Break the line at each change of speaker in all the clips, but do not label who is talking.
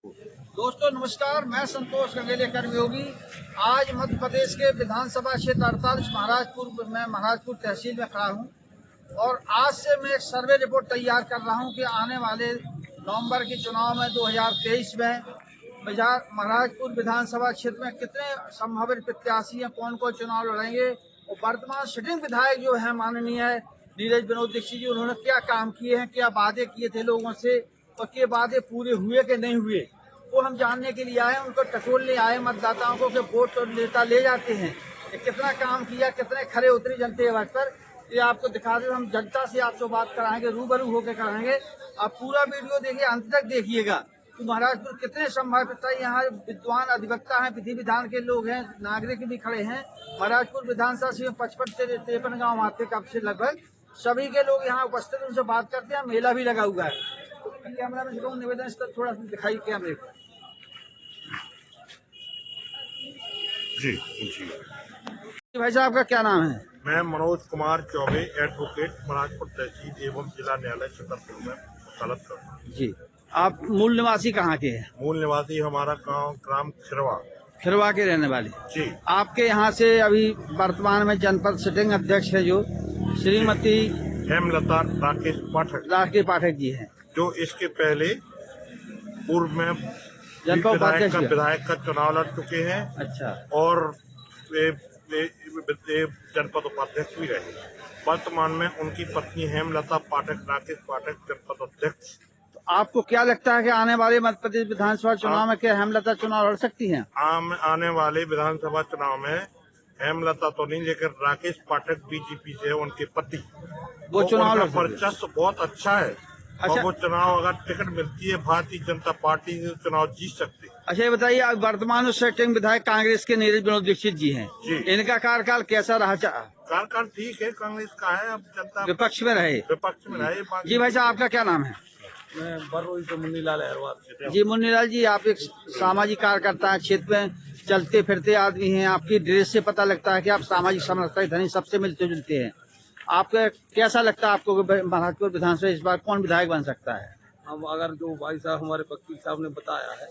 दोस्तों नमस्कार, मैं संतोष गंगेले कर्मयोगी। आज मध्य प्रदेश के विधानसभा क्षेत्र 48 महाराजपुर तहसील में खड़ा हूं और आज से मैं एक सर्वे रिपोर्ट तैयार कर रहा हूं कि आने वाले नवंबर के चुनाव में 2023 में महाराजपुर विधानसभा क्षेत्र में कितने संभावित प्रत्याशी हैं, कौन कौन चुनाव लड़ेंगे और वर्तमान सिटिंग विधायक जो है माननीय नीरज विनोद दीक्षित जी, उन्होंने क्या काम किए हैं, क्या वादे किए थे लोगों से और क्या वादे पूरे हुए कि नहीं हुए, वो हम जानने के लिए आए। उनको टटोलने आए मतदाताओं को कि वोट तो नेता ले जाते हैं, ये कितना काम किया, कितने खरे उतरी जनता आवाज पर, ये आपको दिखा दें। हम जनता से आपसे बात कराएंगे, रूबरू होकर कराएंगे। आप पूरा वीडियो देखिए, अंत तक देखिएगा कि महाराजपुर कितने संभावित यहाँ विद्वान अधिवक्ता हैं, विधि विधान के लोग हैं, नागरिक भी खड़े हैं। महाराजपुर विधानसभा से 55 से 53 गाँव आते कब से लगभग सभी के लोग यहाँ उपस्थित, उनसे बात करते हैं। मेला भी लगा हुआ है। तो कैमरा में निवेदन थोड़ा सा दिखाई कैमरे को।
जी
भाई साहब का क्या नाम है?
मैं मनोज कुमार चौबे, एडवोकेट, महाराजपुर तहसील एवं जिला न्यायालय छतरपुर में वकालत करता हूँ।
जी, आप मूल निवासी कहाँ के हैं?
मूल निवासी हमारा गांव ग्राम
खिरवा के रहने वाले।
जी।
आपके यहाँ से अभी वर्तमान में जनपद सिटिंग अध्यक्ष है जो श्रीमती
हेमलता राकेश
पाठक जी हैं,
जो इसके पहले पूर्व में विधायक का चुनाव लड़ चुके हैं।
अच्छा। और
वे जनपद उपाध्यक्ष भी रहे। वर्तमान में उनकी पत्नी हेमलता पाठक, राकेश पाठक जनपद अध्यक्ष।
तो आपको क्या लगता है कि आने वाले मध्य प्रदेश विधानसभा चुनाव में क्या हेमलता चुनाव लड़ सकती हैं?
आने वाले विधानसभा चुनाव में हेमलता तो नहीं, लेकिन राकेश पाठक बीजेपी से उनके पति,
वो चुनाव
वर्चस्व बहुत अच्छा है। अच्छा। और वो चुनाव अगर टिकट मिलती है भारतीय जनता पार्टी से चुनाव जीत सकती है।
अच्छा, ये बताइए, वर्तमान सिटिंग विधायक कांग्रेस के नीरज विनोद दीक्षित जी हैं, इनका कार्यकाल कैसा रहा?
कार्यकाल ठीक है, कांग्रेस का है, अब जनता
विपक्ष में रहे। जी भाई साहब, आपका क्या नाम है?
मैं बररोई से मुन्नीलाल अहरवाल।
जी मुन्नीलाल जी, आप एक सामाजिक कार्यकर्ता हैं, क्षेत्र में चलते फिरते आदमी हैं। आपकी ड्रेस से पता लगता है कि आप सामाजिक समस्या धनी सबसे मिलते जुलते हैं। आपका कैसा लगता है आपको महाराजपुर विधानसभा इस बार कौन विधायक बन सकता है?
हम अगर जो भाई साहब हमारे वकील साहब ने बताया है,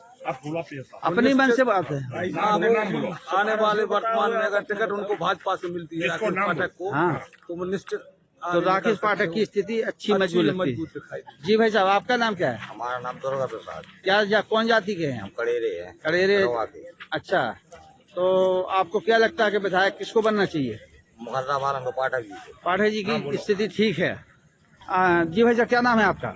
अपनी मन से बात है।
आने वाले वर्तमान में अगर टिकट उनको भाजपा से मिलती है राकेश पाठक को,
हाँ,
तो वो निश्चित
तो राकेश पाठक की स्थिति अच्छी मजबूत
दिखाई।
जी भाई साहब, आपका नाम क्या है?
हमारा नाम दुर्गा प्रसाद।
क्या कौन जाति के हैं?
हम कड़ेरे हैं।
कड़ेरे। अच्छा, तो आपको क्या लगता है कि विधायक किसको बनना चाहिए? पाठक जी की स्थिति ठीक है। जी भाई साहब, क्या नाम है आपका?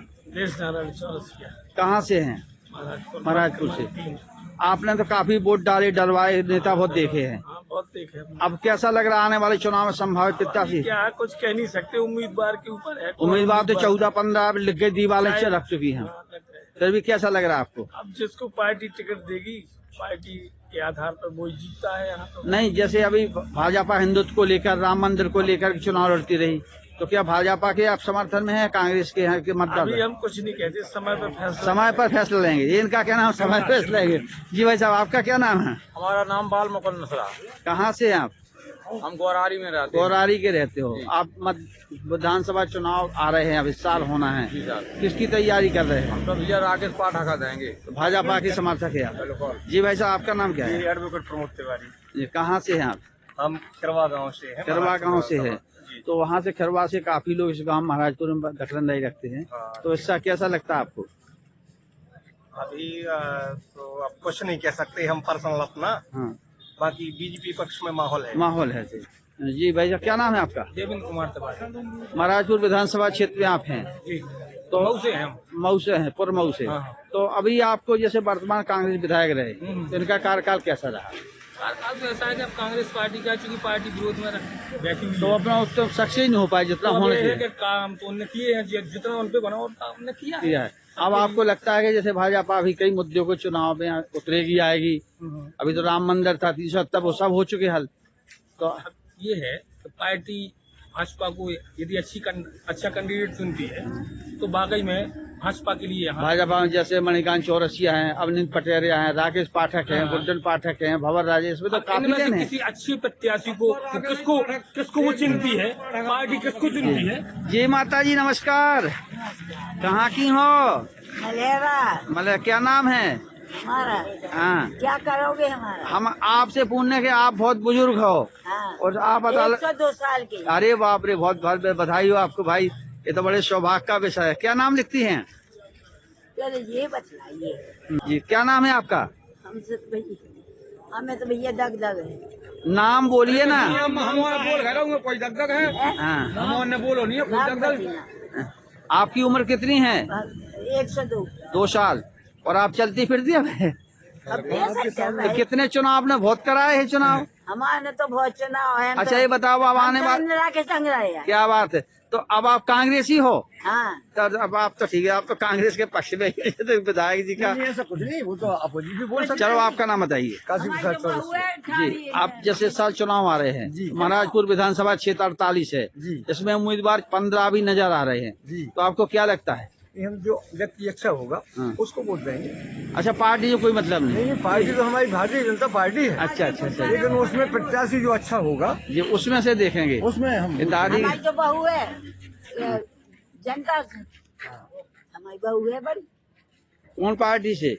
कहाँ से हैं? महाराजपुर से। आपने तो काफी वोट डलवाए, नेता बहुत देखे हैं।
बहुत देखे।
अब कैसा लग रहा है आने वाले चुनाव में संभावित प्रत्याशी?
क्या कुछ कह नहीं सकते, उम्मीदवार के ऊपर है।
उम्मीदवार तो 14-15 लिख के दीवार से रख चुकी हैं, फिर भी कैसा लग रहा है आपको?
अब जिसको पार्टी टिकट देगी, पार्टी के आधार पर वो जीतता है। यहाँ तो
नहीं, जैसे अभी भाजपा हिंदुत्व को लेकर, राम मंदिर को लेकर चुनाव लड़ती रही, तो क्या भाजपा के आप समर्थन में है, कांग्रेस के हैं कि मतदान?
अभी हम कुछ नहीं कहते, समय पर
फैसला लेंगे। ये इनका क्या नाम, समय पर फैसला लेंगे। जी भाई साहब, आपका क्या नाम है?
हमारा नाम बाल मुकुंद मिश्रा।
कहाँ से हैं आप?
हम गौरारी में रहते हैं।
गौरारी के रहते हो आप? विधानसभा चुनाव आ रहे हैं, अब इस साल होना है, किसकी तैयारी कर रहे हैं?
हम तो भैया राकेश पाठक देंगे,
भाजपा के समर्थक है आप। जी भाई साहब, आपका नाम क्या है?
एडवोकेट प्रमोद तिवारी।
कहाँ से हैं आप?
हम खिरवा गाँव से हैं।
खिरवा गाँव से है, तो वहाँ से खिरवा से काफी लोग इस गाँव महाराजपुर में दखलंदाजी रखते हैं, तो इसका कैसा लगता है आपको?
अभी तो अब कुछ नहीं कह सकते हम पर्सनल अपना।
हाँ,
बाकी बीजेपी पक्ष में माहौल है।
जी भाई साहब, क्या नाम है आपका?
देवेंद्र कुमार तिवारी।
महाराजपुर विधानसभा क्षेत्र में आप हैं?
तो मऊ से हैं।
मऊ से हैं, पूर्व मऊ से।
हाँ।
तो अभी आपको जैसे वर्तमान कांग्रेस विधायक रहे, तो इनका कार्यकाल कैसा रहा?
कार्यकाल तो ऐसा है कि अब कांग्रेस पार्टी का, चूंकि पार्टी विरोध में बैठी हुई,
तो अपना उस तो सक्सेस नहीं हो पाए जितना होना चाहिए।
काम तो उन्होंने किए हैं, जितना उन पे बना उतना उन्होंने किया है।
अब आपको लगता है कि जैसे भाजपा अभी कई मुद्दों को चुनाव में उतरेगी, आएगी? अभी तो राम मंदिर था, 370, वो सब हो चुके हल। तो
ये है कि पार्टी भाजपा को यदि अच्छा कैंडिडेट चुनती है तो वाकई में भाजपा के लिए
भाजपा में जैसे मणिकांत चौरसिया हैं, अवनीत पटेरिया हैं, राकेश पाठक हैं, गुड्डन पाठक हैं, भंवर राजेश में तो काफी जन हैं।
किसी अच्छी प्रत्याशी को किसको वो चुनती है, पार्टी किसको चुनती है?
जय माता जी, नमस्कार। कहाँ की हो?
मलेरा।
क्या नाम है?
हमारा
हाँ,
क्या करोगे हमारा?
हम आपसे पूछने के आप बहुत बुजुर्ग हो
हाँ,
और आप बता
102 साल के।
अरे बाप रे, बहुत बहुत बधाई हो आपको भाई, ये तो बड़े सौभाग्य का विषय है। क्या नाम लिखती हैं?
चलो ये बतलाइए,
जी, क्या नाम है आपका?
हमसे तो भैया, हमें तो भैया दग है।
नाम बोलिए ना।
बोल कोई दगदग है?
हाँ,
हम बोलो नहीं है कोई दगदग।
आपकी उम्र कितनी है?
102।
2 साल। और आप चलती फिरती है?
अब कैसा चल रहा है?
कितने चुनाव आपने बहुत कराए हैं चुनाव?
हमारे तो बहुत चुनाव है।
अच्छा ये बताओ, अब आने वाले
इंदिरा के संग रहे हैं।
क्या बात है, तो अब आप कांग्रेसी हो?
हाँ,
तो अब आप तो ठीक है, आप तो कांग्रेस के पक्ष में ही हैं, तो विधायक जी का
ऐसा कुछ नहीं, वो तो अपोजिट भी बोल सकते
चलो आपका नाम बताइए।
काशी
हमारी
प्रसाद
जो
चौरसिया।
बहू है,
जी,
खाली
आप जैसे इस साल चुनाव आ रहे हैं,
जी।
महाराजपुर विधानसभा क्षेत्र 48 है,
जी
इसमें उम्मीदवार 15 भी नजर आ रहे हैं,
जी,
तो आपको क्या लगता है?
ये हम जो व्यक्ति अच्छा होगा
हाँ।
उसको वोट देंगे।
अच्छा, पार्टी से कोई मतलब नहीं?
नहीं, पार्टी तो हमारी भारतीय जनता पार्टी है,
अच्छा अच्छा अच्छा,
लेकिन उसमें प्रत्याशी जो अच्छा होगा
ये उसमें से देखेंगे।
उसमें हम
ये दादी
हमारी जो बहू है ये जनता से, हमारी बहू है बड़ी,
कौन पार्टी से?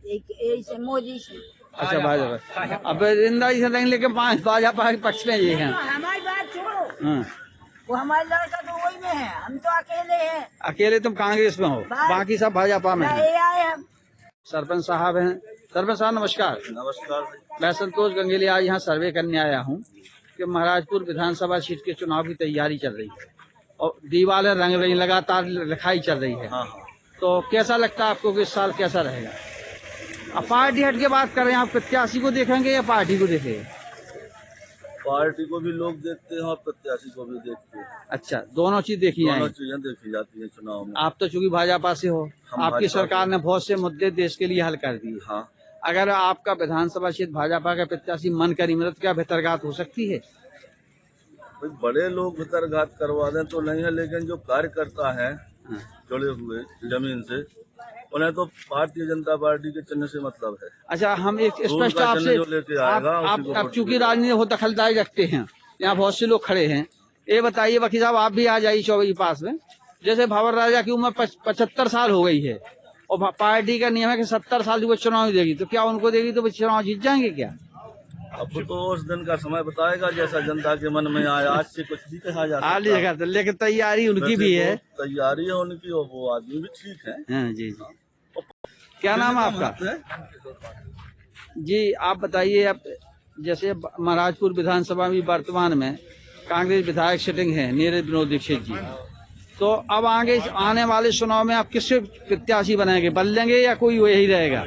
एक से मोदी से।
अच्छा, भाजपा। अब इंदिरा जी से नहीं, लेकिन भाजपा के पक्ष में ये है।
हमारी बात छोड़ो,
हाँ,
वो हमारे लड़का तो वही में है, हम तो अकेले हैं।
अकेले तुम कांग्रेस में हो, बाकी सब भाजपा में है।
ये आए हम।
सरपंच साहब हैं। सरपंच साहब नमस्कार।
नमस्कार।
मैं संतोष गंगेली आज यहाँ सर्वे करने आया हूँ कि महाराजपुर विधानसभा सीट के चुनाव की तैयारी चल रही है और दीवारें रंग रही, लगातार लिखाई चल रही है।
हाँ,
तो कैसा लगता है आपको कि इस साल कैसा रहेगा? अब पार्टी हट के बात कर रहे हैं, आप प्रत्याशी को देखेंगे या पार्टी को देखेंगे?
पार्टी को भी लोग देखते हैं और प्रत्याशी को भी देखते हैं।
अच्छा, दोनों चीज देखी
दोनों
जाएंगी।
चीजें देखी जाती हैं चुनाव में।
आप तो चूंकि भाजपा से हो,
हम
आपकी
भाजपा
सरकार
से।
ने बहुत से मुद्दे देश के लिए हल कर दिए।
हाँ,
अगर आपका विधानसभा क्षेत्र भाजपा का प्रत्याशी मन करी मदद, क्या बेहतरघात हो सकती है?
भाई बड़े लोग भीतरघात करवा दें तो नहीं है, लेकिन जो कार्यकर्ता है
हाँ।
जुड़े हुए जमीन से, उन्हें तो भारतीय जनता पार्टी के चिन्ह से मतलब है।
अच्छा, हम एक
दूर
स्पष्ट
का
आपसे,
चिन्ह जो लेके आएगा, उसी को
आप
वोट
चूंकि
देगा।
राजनीति हो दखलदारी रखते हैं, यहाँ बहुत से लोग खड़े हैं, ये बताइए वकील साहब, आप भी आ जाइए चौबे पास में। जैसे भंवर राजा की उम्र 75 साल हो गई है और पार्टी का नियम है कि 70 साल की वो चुनाव देगी, तो क्या उनको देगी तो वो चुनाव जीत जाएंगे क्या?
अब तो उस दिन का समय बताएगा, जैसा जनता के मन में आए। आज से कुछ भी कहा जा
हाल
सकता है।
जगह, लेकिन तैयारी उनकी भी है।
तैयारी है उनकी और वो आदमी भी ठीक है।
हाँ जी जी। क्या नाम है आपका? जी, आप बताइए। अब जैसे महाराजपुर विधानसभा में वर्तमान में कांग्रेस विधायक सिटिंग है नीरज विनोद दीक्षित जी, तो अब आगे आने वाले चुनाव में आप किससे प्रत्याशी बनाएंगे? बदलेंगे या कोई यही रहेगा?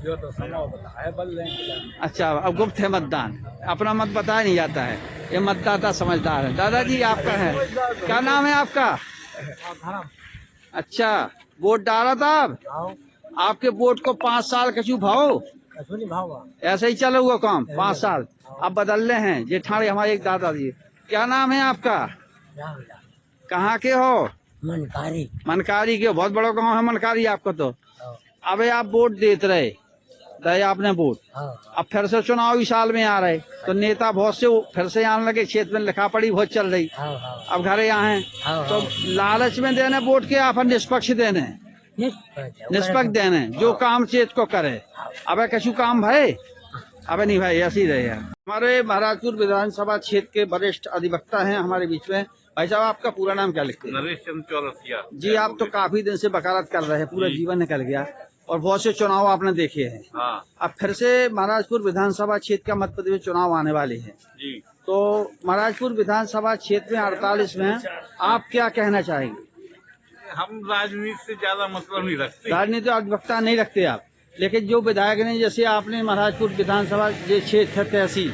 जो तो समय बताया बल लेंगे।
अच्छा, अब गुप्त है मतदान, अपना मत बताया नहीं जाता है, ये मतदाता समझदार है। दादाजी आपका है, क्या नाम है आपका? अच्छा, वोट डाला था आपके वोट को 5 साल कछु भाव ऐसे ही चला हुआ काम 5 साल, अब बदलने हैं जेठानी हमारे एक दादाजी। क्या नाम है आपका? कहाँ के हो?
मनकारी।
मनकारी के हो, बहुत बड़ा गांव है मनकारी आपका। तो अबे आप वोट देते रहे आपने वोट, अब फिर से चुनावी साल में आ रहे तो नेता बहुत से फिर से आने लगे, क्षेत्र में लिखा पड़ी बहुत चल रही, अब घरे यहाँ हैं तो लालच में देने वोट के, आप निष्पक्ष देने, निष्पक्ष देने, जो काम क्षेत्र को करे। अब कछु काम भाई, अब नहीं भाई, ऐसे ही रहे। हमारे महाराजपुर विधानसभा क्षेत्र के वरिष्ठ अधिवक्ता हैं हमारे बीच में। भाई साहब, आपका पूरा नाम क्या लिखते हैं?
नरेश चंद्र चौरसिया।
जी, आप तो काफी दिन से वकालत कर रहे हैं, पूरा जीवन निकल गया और बहुत से चुनाव आपने देखे हैं।
हाँ
अब फिर से महाराजपुर विधानसभा क्षेत्र का मध्य प्रदेश में चुनाव आने वाले हैं,
जी।
तो महाराजपुर विधानसभा क्षेत्र में 48 में आप क्या कहना चाहेंगे?
हम राजनीति से ज्यादा मतलब नहीं रखते।
राजनीति अधिवक्ता नहीं रखते आप, लेकिन जो विधायक ने, जैसे आपने महाराजपुर विधानसभा जो क्षेत्र है तहसील,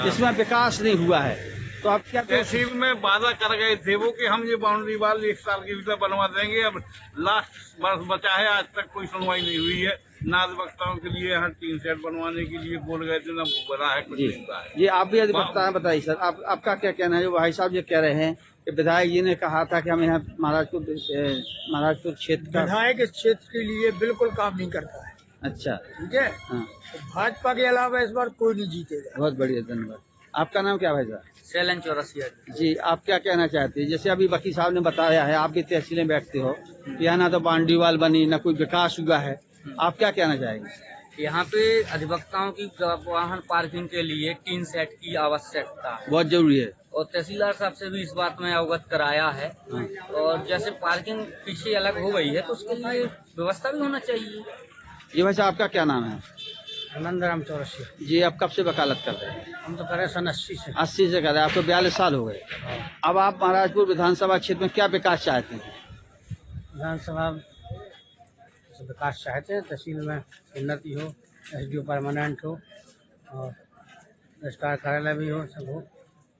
इसमें विकास नहीं हुआ है, तो आप क्या
तहसील में वादा कर गए थे वो कि हम ये बाउंड्री वाल 1 साल के भीतर बनवा देंगे। अब लास्ट वर्ष बचा है, आज तक कोई सुनवाई नहीं हुई है। ना अधिवक्ताओं के लिए हर 3 सेट बनवाने के लिए बोल गए थे, ना बना है, कुछ
जी
नहीं हुआ है।
जी, आप भी अधिवक्ता हैं, बताइए सर, आपका क्या कहना है? जो भाई साहब ये कह रहे हैं कि विधायक जी ने कहा था कि हम यहाँ महाराजपुर क्षेत्र का,
विधायक इस क्षेत्र के लिए बिल्कुल काम नहीं करता है।
अच्छा,
ठीक है,
हाँ,
तो भाजपा के अलावा इस बार कोई नहीं जीतेगा।
बहुत बढ़िया, धन्यवाद। आपका नाम क्या भाई साहब?
शैलन चौरसिया।
जी, आप क्या कहना चाहते हैं? जैसे अभी वकील साहब ने बताया है, आप भी तहसील में बैठते हो, यहाँ ना तो बाउंड्री वाल बनी, ना कोई विकास हुआ है, आप क्या कहना चाहेंगे?
यहाँ पे अधिवक्ताओं की वाहन पार्किंग के लिए 3 सेट की आवश्यकता है
बहुत जरूरी है।
और तहसीलदार साहब से भी इस बात में अवगत कराया है। और जैसे पार्किंग पीछे अलग हो गई है तो उसके लिए व्यवस्था भी होना चाहिए।
ये वैसे आपका क्या नाम है?
नंदराम चौरसिया।
जी, आप कब से वकालत कर रहे हैं?
हम तो करे सन 80 से।
80 से कर रहे हैं, आपको 42 साल हो गए। अब आप महाराजपुर विधानसभा क्षेत्र में क्या विकास चाहते हैं?
विधानसभा से विकास चाहते हैं, तहसील में उन्नति हो, SDO परमानेंट हो और रजिस्ट्रार कार्यालय भी हो, सब हो।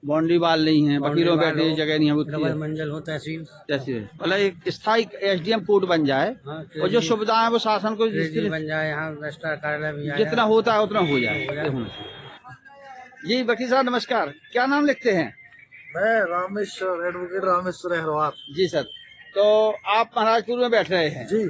बाउंड्री वाल नहीं है, वकीलों बैठने की जगह नहीं है,
डबल मंजिल हो तहसील।
मतलब एक स्थायी SDM कोर्ट बन जाए
हाँ,
और जो सुविधाएं हैं वो शासन को
KG बन जाए, यहाँ रजिस्ट्रार कार्यालय भी आ
जितना
जाए।
होता है उतना हो जाए, ये होना चाहिए। जी वकील साहब नमस्कार, क्या नाम लिखते हैं?
मैं रामेश्वर, एडवोकेट रामेश्वर अहरवार।
जी सर, तो आप महाराजपुर में बैठ रहे हैं
जी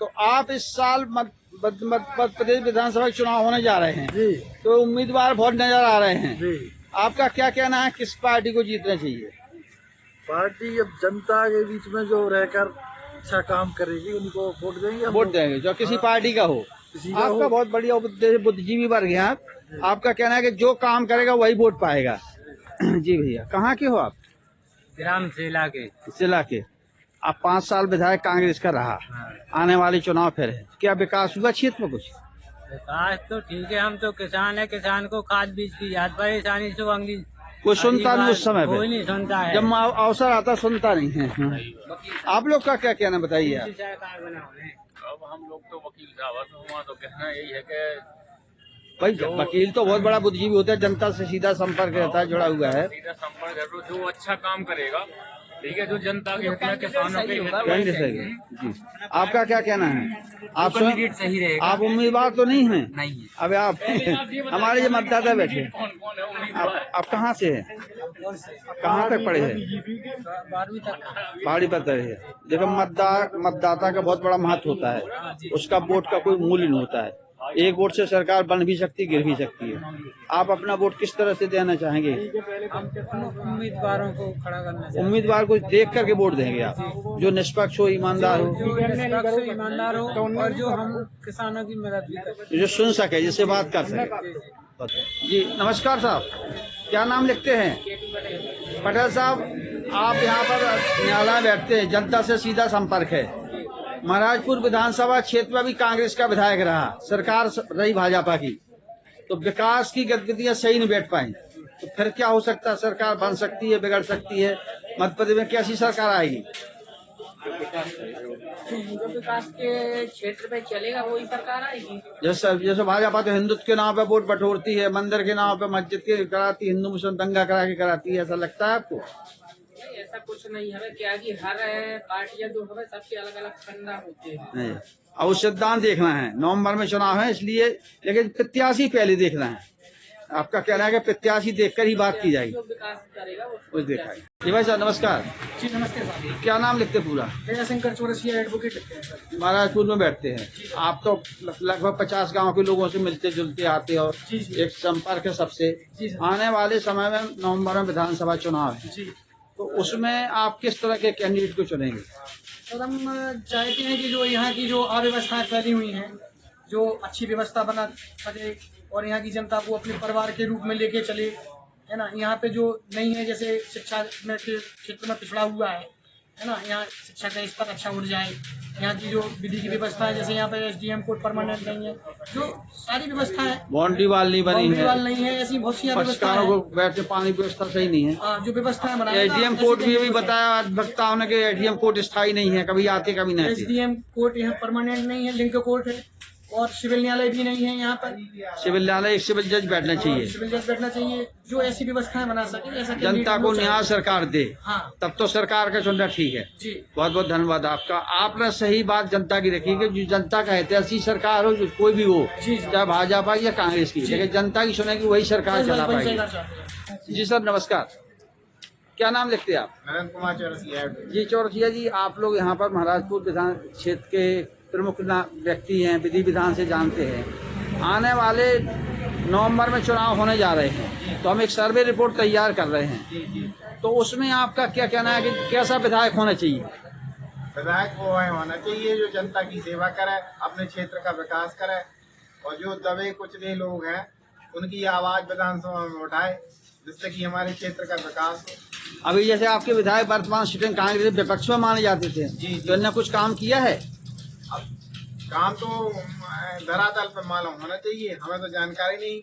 तो आप इस साल मध्य प्रदेश विधानसभा के चुनाव होने जा रहे हैं,
जी
तो उम्मीदवार बहुत नजर आ रहे हैं।
जी।
आपका क्या कहना है, किस पार्टी को जीतना चाहिए?
पार्टी अब जनता के बीच में जो रहकर अच्छा काम करेगी उनको वोट देंगे।
वोट देंगे जो किसी पार्टी का हो। आपका बहुत बढ़िया बुद्धिजीवी वर्ग है आप। आपका कहना है कि जो काम करेगा वही वोट पाएगा। जी भैया, कहाँ के हो आप?
ग्राम जिला के।
जिला के। आप 5 साल विधायक कांग्रेस का रहा, आने वाले चुनाव फिर है, क्या विकास हुआ क्षेत्र में कुछ?
विकास तो ठीक है, हम तो किसान है, किसान को खाद बीज की याद परेशानी से अंगी
कोई सुनता नहीं उस समय पे,
कोई नहीं सुनता है।
जब अवसर आता सुनता नहीं है। आप लोग का क्या कहना बताइए आप?
अब हम लोग तो वकील साहब, तो हमारा तो कहना यही है कि
भाई वकील तो बहुत बड़ा बुद्धिजीवी होता है, जनता से सीधा संपर्क रहता है, जुड़ा हुआ है।
सीधा संपर्क है, तो जो अच्छा काम करेगा, ठीक है, जो जनता के हित में, किसानों के हित में।
कहीं सही है। जी, आपका क्या कहना है? आप
कैंडिडेट सही रहेगा।
आप उम्मीदवार तो नहीं हैं?
नहीं है।
अब आप हमारे जो मतदाता बैठे हैं, आप कहाँ से हैं? कहाँ तक पढ़े हैं?
12वीं तक।
12वीं तक है। देखो मतदाता का बहुत बड़ा महत्व होता है, उसका वोट का कोई मूल्य नहीं होता है। एक वोट से सरकार बन भी सकती, गिर भी सकती है। आप अपना वोट किस तरह से देना चाहेंगे?
हम उम्मीदवारों को खड़ा करना चाहिए।
उम्मीदवार को देख करके वोट देंगे आप, जो निष्पक्ष हो, ईमानदार हो,
ईमानदार हो और जो हम किसानों की मदद भी करें,
जो सुन सके, जिससे बात कर सके। जी नमस्कार साहब, क्या नाम लिखते हैं? पटेल साहब, आप यहाँ पर न्यायालय बैठते हैं, जनता से सीधा संपर्क है। महाराजपुर विधानसभा क्षेत्र में भी कांग्रेस का विधायक रहा, सरकार रही भाजपा की, तो विकास की गतिविधियां सही नहीं बैठ पाई, तो फिर क्या हो सकता है? सरकार बन सकती है, बिगड़ सकती है। मध्य प्रदेश में कैसी सरकार आएगी?
जो विकास के क्षेत्र पे चलेगा वही सरकार आएगी।
जैसे भाजपा तो हिंदुत्व के नाम पे वोट बटोरती है, मंदिर के नाम पे मस्जिद के कराती, हिंदू मुस्लिम दंगा करा के कराती है, ऐसा लगता है आपको?
ऐसा कुछ नहीं है, क्या कि हर पार्टियां जो है सबके अलग अलग फंडा होते हैं।
नहीं, अब उस सिद्धांत देखना है, नवंबर में चुनाव है इसलिए, लेकिन प्रत्याशी पहले देखना है। आपका कहना है कि प्रत्याशी देखकर ही बात की जाएगी,
जो विकास करेगा
वो देखा है। जी भाई साहब नमस्कार,
जी नमस्ते साहब।
क्या नाम लिखते पूरा?
शंकर चौरसिया, एडवोकेट लिखते हैं सर।
महाराजपुर में बैठते हैं आप, तो लगभग 50 गांव के लोगों से मिलते जुलते आते और एक संपर्क है सबसे। आने वाले समय में नवंबर में विधानसभा चुनाव है, तो उसमें आप किस तरह के कैंडिडेट को चुनेंगे?
तो हम चाहते हैं कि जो यहाँ की जो अव्यवस्थाएं फैली हुई हैं, जो अच्छी व्यवस्था बना सके और यहाँ की जनता को अपने परिवार के रूप में लेके चले, है ना। यहाँ पे जो नहीं है, जैसे शिक्षा में क्षेत्र में पिछड़ा हुआ है ना, यहाँ शिक्षा का स्तर अच्छा उठ जाए। यहाँ की जो विधि की व्यवस्था है, जैसे यहाँ पे SDM कोर्ट परमानेंट नहीं है, जो सारी व्यवस्था है,
बाउंड्री वाल नहीं बनी है,
नहीं है, ऐसी बहुत सी व्यवस्था
पक्षकारों को बैठने पानी की व्यवस्था सही नहीं है।
जो व्यवस्था है
SDM कोर्ट भी बताया वक्ताओं ने कि SDM कोर्ट स्थायी नहीं है, कभी आते कभी नहीं आते।
SDM कोर्ट यहाँ परमानेंट नहीं है, लिंक कोर्ट है, और सिविल न्यायालय भी नहीं है यहाँ पर।
सिविल न्यायालय एक सिविल जज बैठना चाहिए,
सिविल जज बैठना चाहिए, जो ऐसी व्यवस्थाएं बना सके, ऐसा
जनता को न्याय सरकार दे।
हाँ,
तब तो सरकार का चुनना ठीक है।
जी
बहुत बहुत धन्यवाद आपका। आपने सही बात जनता की रखी कि जो जनता का ऐसी सरकार हो, जो कोई भी हो, चाहे भाजपा या कांग्रेस की, लेकिन जनता की सुनेगी वही सरकार चला पाएगी। जी सर नमस्कार, क्या नाम लिखते हैं आप?
नरेंद्र कुमार चौरसिया।
जी चौरसिया जी, आप लोग यहाँ पर महाराजपुर विधान क्षेत्र के प्रमुख व्यक्ति हैं, विधि विधान से जानते हैं। आने वाले नवंबर में चुनाव होने जा रहे हैं, तो हम एक सर्वे रिपोर्ट तैयार कर रहे हैं, तो उसमें आपका क्या कहना है कि कैसा विधायक होना चाहिए?
विधायक वो है होना चाहिए जो जनता की सेवा करे, अपने क्षेत्र का विकास करे, और जो दबे कुचले लोग हैं उनकी आवाज विधानसभा में उठाए, जिससे कि हमारे क्षेत्र का विकास हो।
अभी जैसे आपके विधायक वर्तमान सिटिंग कांग्रेस विपक्ष में माने जाते थे,
जी।
तो इन्होंने कुछ काम किया है?
अब काम तो धरातल पर मालूम होना चाहिए, हमें तो जानकारी नहीं।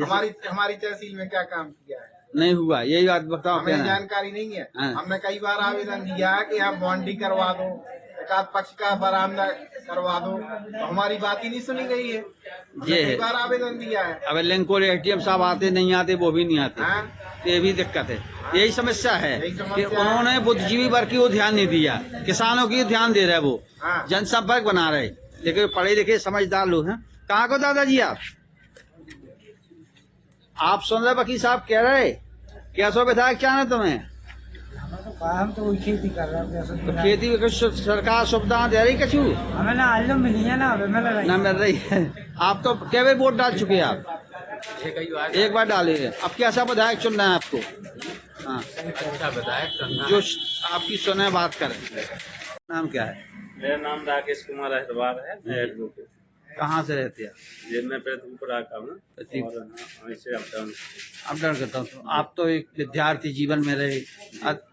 हमारी तहसील में क्या काम किया है
नहीं हुआ, यही बात बताओ।
हमें जानकारी नहीं है।
हाँ।
हमने कई बार आवेदन दिया है कि आप बाउंड्री करवा दो, एकाध पक्ष का बरामदा करवा दो, तो हमारी बात ही नहीं सुनी गई है। हमने कई बार आवेदन दिया है।
अब लिंक और एटीएम साहब आते नहीं आते, वो भी नहीं आते।
हाँ?
तो ये भी दिक्कत है। यही समस्या है
यही समस्या
कि
है।
उन्होंने बुद्धिजीवी वर्ग की ओर ध्यान नहीं दिया, किसानों की ध्यान दे रहे वो,
हाँ।
जनसंपर्क बना रहे, लेकिन पढ़े लिखे समझदार लोग हैं। कहाँ को दादाजी आप सुन रहे वकील साहब कह रहे कैसो विधायक क्या है तुम्हें?
हम तो वही खेती कर रहे हैं।
तो खेती में कुछ सरकार सुविधा दे रही कछु?
हमें ना आज मिली है ना
मिल रही है। आप तो क्या बार वोट डाल चुके हैं आप? एक बार डाले हैं। अब कैसा विधायक चुनना है आपको? हाँ,
अच्छा विधायक
जो आपकी सुने बात करें। नाम क्या है?
मेरा नाम राकेश कुमार अहिरवार है। मैं एडवोकेट।
कहाँ से रहते हैं?
ये मैं प्रथमपुरा का हूँ और ऐसे अप डाउन
करता हूँ। तो आप तो एक विद्यार्थी जीवन में रहे,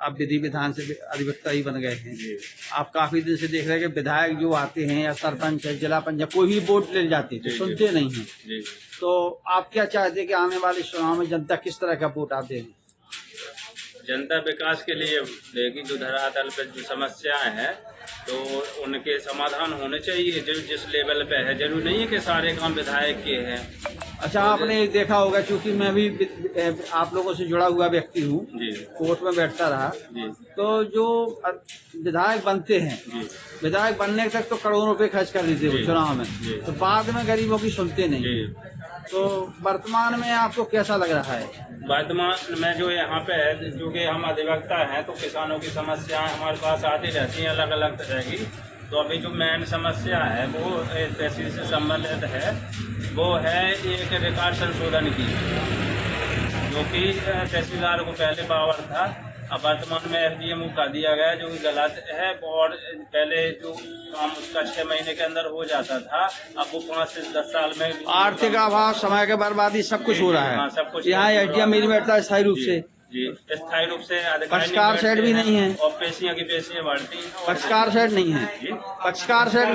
अब विधि विधान से अधिवक्ता ही बन गए हैं। आप काफी दिन से देख रहे हैं कि विधायक जो आते हैं या सरपंच है, जिला पंचायत, कोई भी वोट ले जाते तो सुनते नहीं है। तो आप क्या चाहते हैं कि आने वाले चुनाव में जनता किस तरह का वोट आते हैं?
जनता विकास के लिए देगी, जो धरातल पे जो समस्याएं हैं तो उनके समाधान होने चाहिए जो जिस लेवल पे है। जरूरी नहीं है कि सारे काम विधायक के हैं।
अच्छा, आपने एक देखा होगा, क्योंकि मैं भी आप लोगों से जुड़ा हुआ व्यक्ति हूँ, कोर्ट में बैठता रहा, तो जो विधायक बनते हैं, विधायक बनने तक तो करोड़ों रुपए खर्च कर देते हैं चुनाव में, तो बाद में गरीबों की सुनते नहीं। तो वर्तमान में आपको कैसा लग रहा है?
वर्तमान में जो यहाँ पे है, जो कि हम अधिवक्ता हैं, तो किसानों की समस्याएं हमारे पास आती रहती हैं अलग अलग तरह की। तो अभी जो मेन समस्या है वो तहसील से संबंधित है, वो है एक रिकॉर्ड संशोधन की, जो कि तहसीलदार को पहले पावर था, अब वर्तमान में एसडीएम कर दिया गया, जो गलत है। और पहले जो काम उसका 6 महीने के अंदर हो जाता था, अब वो 5 से 10 साल में।
आर्थिक अभाव, समय के बर्बादी, सब कुछ हो रहा है।
हाँ, सब कुछ
यहाँ एसडीएम मिल बैठता है स्थायी रूप से।
जी, स्थायी रूप से
पक्षकार सेट भी नहीं है,
और पेशियां की पेशियां बढ़ती हैं।
पक्षकार सेट नहीं है, पक्षकार सेट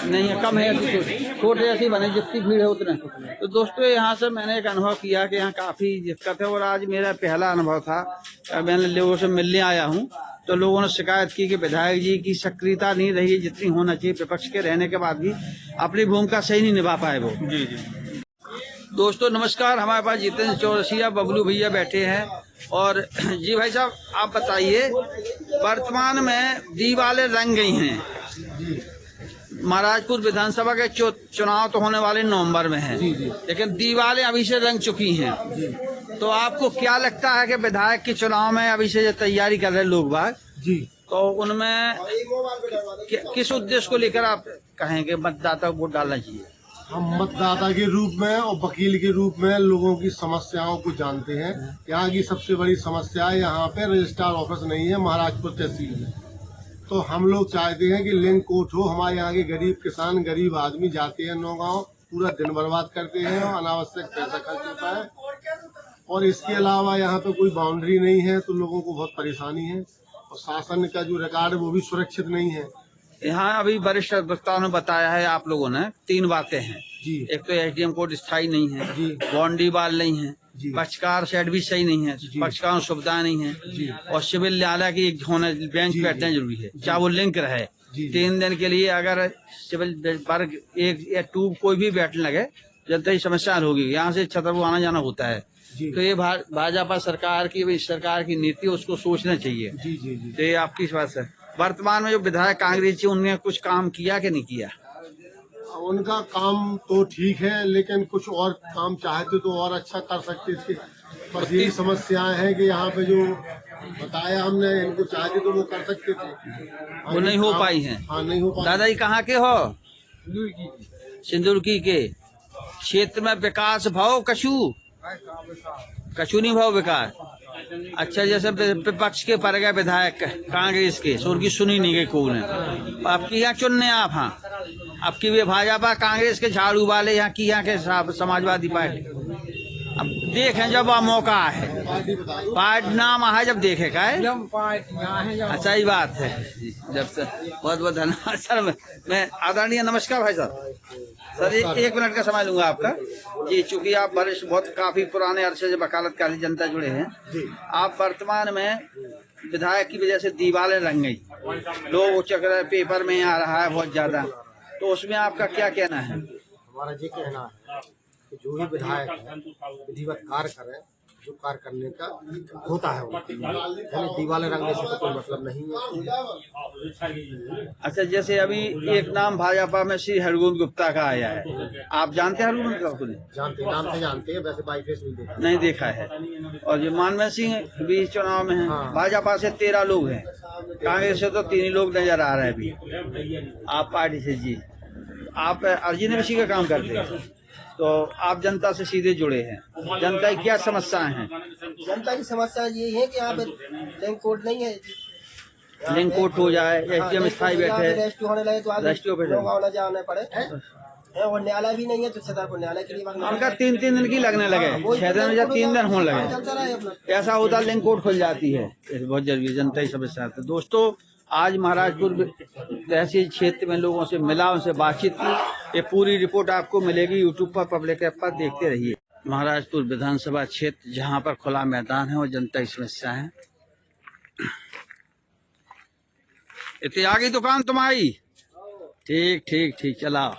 नहीं है, कम है, छोटे ऐसी बने जितनी भीड़ है उतने। तो दोस्तों, यहाँ से मैंने एक अनुभव किया कि यहाँ काफी दिक्कत है, और आज मेरा पहला अनुभव था। मैंने लोगों से मिलने आया हूँ, तो लोगों ने शिकायत की कि विधायक जी की सक्रियता नहीं रही जितनी होना चाहिए, विपक्ष के रहने के बाद भी अपनी भूमिका सही नहीं निभा पाए वो।
जी।
दोस्तों नमस्कार, हमारे पास जितेंद्र चौरसिया बबलू भैया बैठे हैं। और जी भाई साहब, आप बताइए, वर्तमान में दीवारें रंग गई हैं। महाराजपुर विधानसभा के चुनाव तो होने वाले नवंबर में हैं, लेकिन दीवारें अभी से रंग चुकी हैं। तो आपको क्या लगता है कि विधायक के चुनाव में अभी से जो तैयारी कर रहे लोग बाग जी, तो उनमें किस उद्देश्य को लेकर आप कहेंगे मतदाता को वोट डालना चाहिए?
हम मतदाता के रूप में और वकील के रूप में लोगों की समस्याओं को जानते हैं। यहाँ की सबसे बड़ी समस्या है, यहाँ पे रजिस्ट्रार ऑफिस नहीं है महाराजपुर तहसील में। तो हम लोग चाहते हैं कि लिंक कोर्ट हो। हमारे यहाँ के गरीब किसान, गरीब आदमी जाते हैं नौगांव, पूरा दिन बर्बाद करते हैं और अनावश्यक पैसा खर्च होता है। और इसके अलावा यहाँ पे कोई बाउंड्री नहीं है, तो लोगों को बहुत परेशानी है, और शासन का जो रिकॉर्ड है वो भी सुरक्षित नहीं है।
यहाँ अभी वरिष्ठ अधिवक्ताओं ने बताया है, आप लोगों ने 3 बातें हैं जी। एक तो एसडीएम कोर्ट स्थायी नहीं है जी, बाउंड्री वाल नहीं है, पक्षकार सेट भी सही नहीं है, पक्षकारों सुविधाएं नहीं है जी, और सिविल न्यायालय की एक होना बेंच बैठना जरूरी है, चाहे वो लिंक रहे। 3 दिन के लिए अगर सिविल वर्ग 1 या 2 कोई भी बैठने लगे, जनता की समस्या होगी। यहाँ से छतरपुर आना जाना होता है। तो ये भाजपा सरकार की नीति, उसको सोचना चाहिए। तो ये आपकी बात है। वर्तमान में जो विधायक कांग्रेस जी, उन्होंने कुछ काम किया कि नहीं किया?
उनका काम तो ठीक है, लेकिन कुछ और काम चाहते तो और अच्छा कर सकते थे। बस यही समस्याएं हैं कि यहाँ पे जो बताया हमने, इनको चाहते तो वो कर सकते थे,
वो नहीं हो पाई है।
हाँ, नहीं हो पाई।
दादाजी कहाँ के हो? सिंदुरकी के क्षेत्र में विकास भाव कछु नहीं भाव विकास। अच्छा, जैसे विपक्ष के पर गए विधायक कांग्रेस के, सो उनकी सुनी नहीं गई कौन है। अब की यहाँ चुनने आप, हाँ अब की वे भाजपा कांग्रेस के झाड़ू वाले यहाँ की यहाँ के समाजवादी पार्टी। अब देखें जब वह मौका है, पार्टी नाम है जब देखे का है। अच्छा ही बात है, जब से बहुत बहुत धन्यवाद सर। मैं आदरणीय, नमस्कार भाई साहब। सर एक मिनट का समय लूंगा आपका जी, चूंकि आप वरिष्ठ बहुत काफी पुराने अरसे से वकालतकारी जनता जुड़े हैं। आप वर्तमान में विधायक की वजह से दीवारें रंग गई, लोग चक्कर पेपर में आ रहा है बहुत ज्यादा, तो उसमें आपका क्या कहना है?
हमारा ये कहना है कि जो भी विधायक विधिवत कार्य करे, जो कार्य करने का होता है उनको, दीवारें रंगने से तो कोई मतलब नहीं है।
अच्छा, जैसे अभी एक नाम भाजपा में श्री हरगोविंद गुप्ता का आया है, आप जानते हैं हरगोविंद गुप्ता को?
जानते, नाम से जानते हैं, वैसे बाई फेस
नहीं देखा है। और जो मानवेंद्र सिंह भी चुनाव में है, भाजपा से 13 लोग हैं, कांग्रेस से तो 3 ही लोग नजर आ रहे हैं अभी। आप पार्टी से जी, आप अर्जी विषय का काम करते हैं, तो आप जनता से सीधे जुड़े हैं। जनता की क्या समस्याएं हैं?
जनता की समस्या ये है कि यहाँ पे लिंक कोड नहीं है,
लिंक कोड हो जाए, एसडीएम स्थायी बैठे,
रेस्क्यू होने लगे तो
रेस्क्यू पे
जाना पड़े, और न्यायालय भी नहीं है तो छतरपुर न्यायालय के लिए
उनका 3-3 दिन की लगने लगे, 6 दिन या 3 दिन होने लगे, ऐसा होता लिंक कोड खुल जाती है। बहुत जरूरी जनता ही समस्या है। दोस्तों, आज महाराजपुर तहसील क्षेत्र में लोगों से मिला, उनसे बातचीत की। ये पूरी रिपोर्ट आपको मिलेगी यूट्यूब पर, पब्लिक ऐप पर, देखते रहिए। महाराजपुर विधानसभा क्षेत्र जहां पर खुला मैदान है और जनता की समस्या है। इतनी आगे दुकान तुम्हारी? ठीक ठीक ठीक, चलाओ।